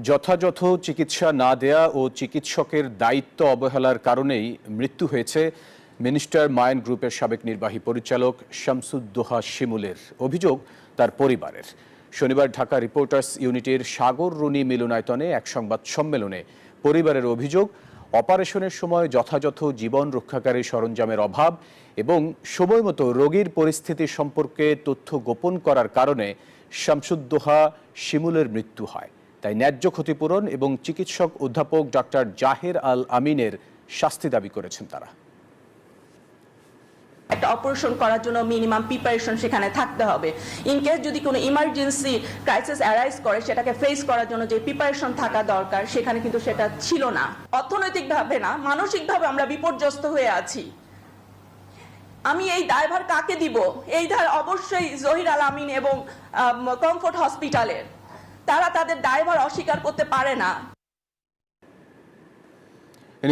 যথাযথ চিকিৎসা না দেয়া ও চিকিৎসকের দায়িত্ব অবহেলার কারণেই মৃত্যু হয়েছে মিনিস্টার মাইন্ড গ্রুপের সাবেক নির্বাহী পরিচালক শামসুদ্দোহা শিমুলের। অভিযোগ তার পরিবারের। শনিবার ঢাকা রিপোর্টার্স ইউনিটির সাগর রুনি মিলনায়তনে এক সংবাদ সম্মেলনে পরিবারের অভিযোগ, অপারেশনের সময় যথাযথ জীবন রক্ষাকারী সরঞ্জামের অভাব এবং সময়মতো রোগীর পরিস্থিতি সম্পর্কে তথ্য গোপন করার কারণে শামসুদ্দোহা শিমুলের মৃত্যু হয়। তাই ন্যায্য ক্ষতিপূরণ এবং চিকিৎসক অধ্যাপক ডক্টর জাহের আল আমিনের শাস্তি দাবি করেছেন তারা। একটা অপারেশন করার জন্য মিনিমাম প্রিপারেশন সেখানে থাকতে হবে। ইন কেস যদি কোনো ইমার্জেন্সি ক্রাইসিস অ্যারাইজ করে সেটাকে ফেস করার জন্য যে প্রিপারেশন থাকা দরকার সেখানে কিন্তু সেটা ছিল না। অর্থনৈতিকভাবে না, মানসিকভাবে আমরা বিপর্যস্ত হয়ে আছি। আমি এই দায়ভার কাকে দিব? এই দায় অবশ্যই জহির আল আমিন এবং কমফোর্ট হসপিটালের। তারা তাদের দায়ভার অস্বীকার করতে পারে না।